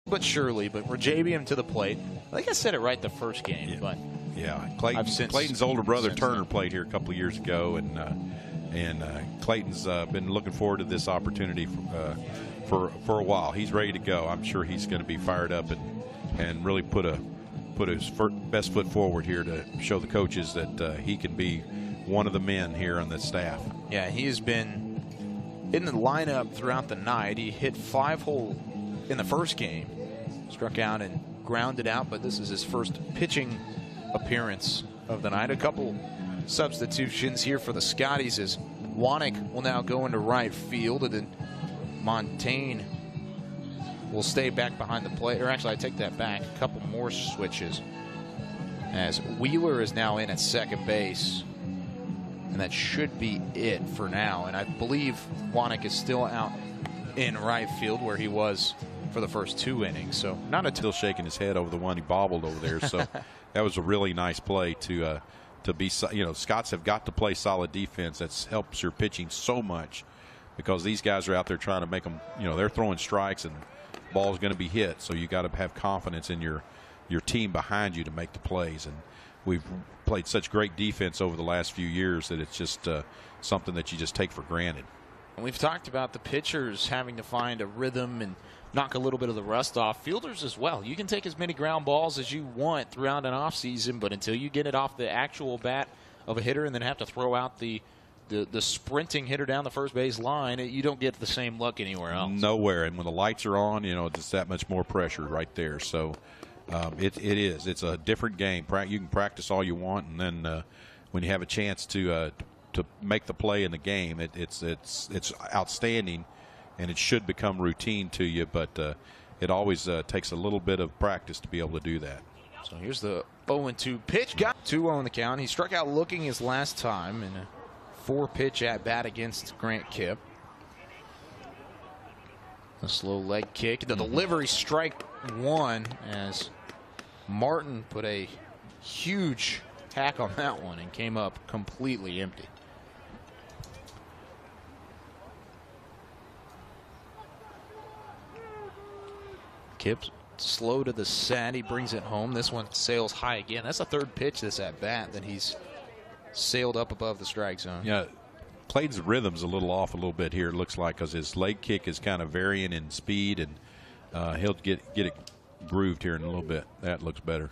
but surely. But Rejebian to the plate. I think I said it right the first game, Yeah. but yeah, Clayton's older brother Turner played here a couple of years ago, and Clayton's been looking forward to this opportunity for a while. He's ready to go. I'm sure he's going to be fired up and really put his best foot forward here to show the coaches that he can be one of the men here on the staff. Yeah, he has been in the lineup throughout the night. He hit 5-hole in the first game, struck out and grounded out, but this is his first pitching appearance of the night. A couple substitutions here for the Scotties as Wanek will now go into right field, and then Montaigne will stay back behind the plate. Or actually, I take that back. A couple more switches as Wheeler is now in at second base. And that should be it for now. And I believe Wanek is still out in right field where he was for the first 2 innings. So not still shaking his head over the one he bobbled over there. So that was a really nice play to be. You know, Scots have got to play solid defense. That helps your pitching so much because these guys are out there trying to make them. You know, they're throwing strikes and ball's going to be hit. So you got to have confidence in your team behind you to make the plays. And we've played such great defense over the last few years that it's just something that you just take for granted. We've talked about the pitchers having to find a rhythm and knock a little bit of the rust off. Fielders as well. You can take as many ground balls as you want throughout an off season, but until you get it off the actual bat of a hitter and then have to throw out the sprinting hitter down the first base line, you don't get the same luck anywhere else. Nowhere. And when the lights are on, you know, it's that much more pressure right there. So it's a different game. You can practice all you want, and then when you have a chance to make the play in the game, it's outstanding, and it should become routine to you. But it always takes a little bit of practice to be able to do that. So here's the 0-2 pitch. Got 2-0 in the count. He struck out looking his last time in a 4-pitch at bat against Grant Kipp. A slow leg kick. The delivery, strike one, as Martin put a huge hack on that one and came up completely empty. Kipp's slow to the set. He brings it home. This one sails high again. That's the 3rd pitch this at bat that he's sailed up above the strike zone. Yeah, Clayton's rhythm's a little off a little bit here, it looks like, because his leg kick is kind of varying in speed, and he'll get it grooved here in a little bit. That looks better.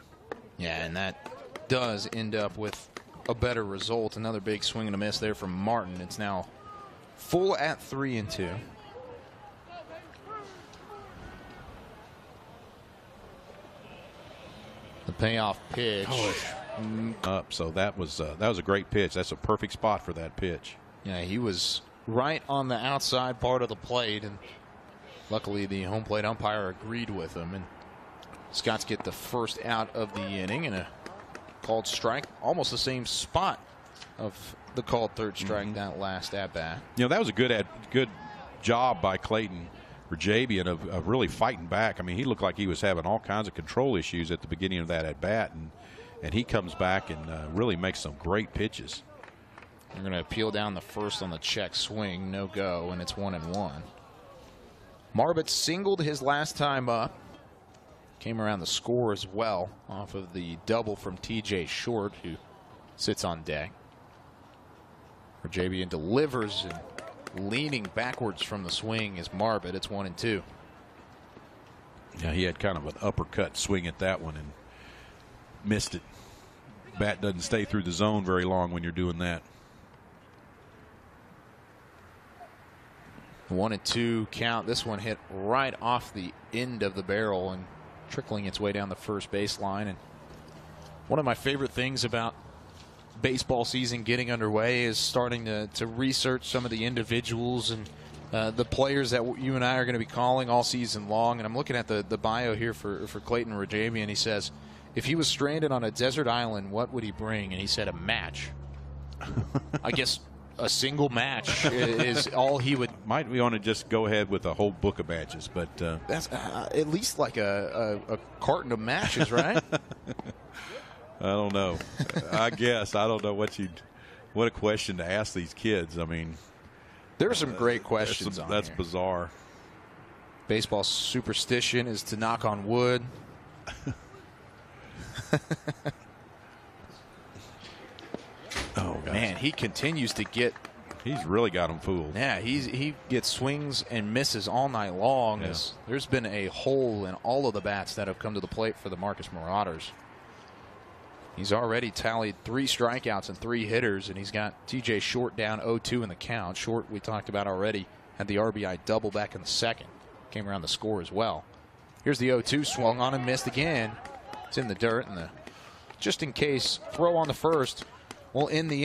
Yeah, and that does end up with a better result. Another big swing and a miss there from Martin. It's now full at 3-2. The payoff pitch. Up, so that was a great pitch. That's a perfect spot for that pitch. Yeah, he was right on the outside part of the plate, and luckily the home plate umpire agreed with him. And Scots get the first out of the inning and a called strike, almost the same spot of the called 3rd strike that last at bat. You know, that was a good job by Clayton Rejebian of really fighting back. I mean, he looked like he was having all kinds of control issues at the beginning of that at bat, and he comes back and really makes some great pitches. They're going to appeal down the first on the check swing, no go, and it's 1-1. Marbut singled his last time up. Came around the score as well off of the double from TJ Short, who sits on deck. Rejebian delivers, and leaning backwards from the swing is Marbut. It's 1-2. Yeah, he had kind of an uppercut swing at that one and missed it. Bat doesn't stay through the zone very long when you're doing that. 1-2 count. This one hit right off the end of the barrel and trickling its way down the first baseline. And one of my favorite things about baseball season getting underway is starting to research some of the individuals and the players that you and I are going to be calling all season long. And I'm looking at the bio here for Clayton Rejebian. He says, if he was stranded on a desert island, what would he bring? And he said a match. I guess a single match is all he would. Might we want to just go ahead with a whole book of matches, but that's at least like a carton of matches, right? I don't know. I guess I don't know what a question to ask these kids. I mean, there are some great questions. That's bizarre. Baseball superstition is to knock on wood. Oh, gosh. Man, he continues to get. He's really got him fooled. Yeah, he gets swings and misses all night long. Yeah. There's been a hole in all of the bats that have come to the plate for the Marcus Marauders. He's already tallied 3 strikeouts and 3 hitters, and he's got TJ Short down 0-2 in the count. Short, we talked about already, had the RBI double back in the second. Came around the score as well. Here's the 0-2, swung on and missed again. It's in the dirt, and the just in case throw on the first will end the inning.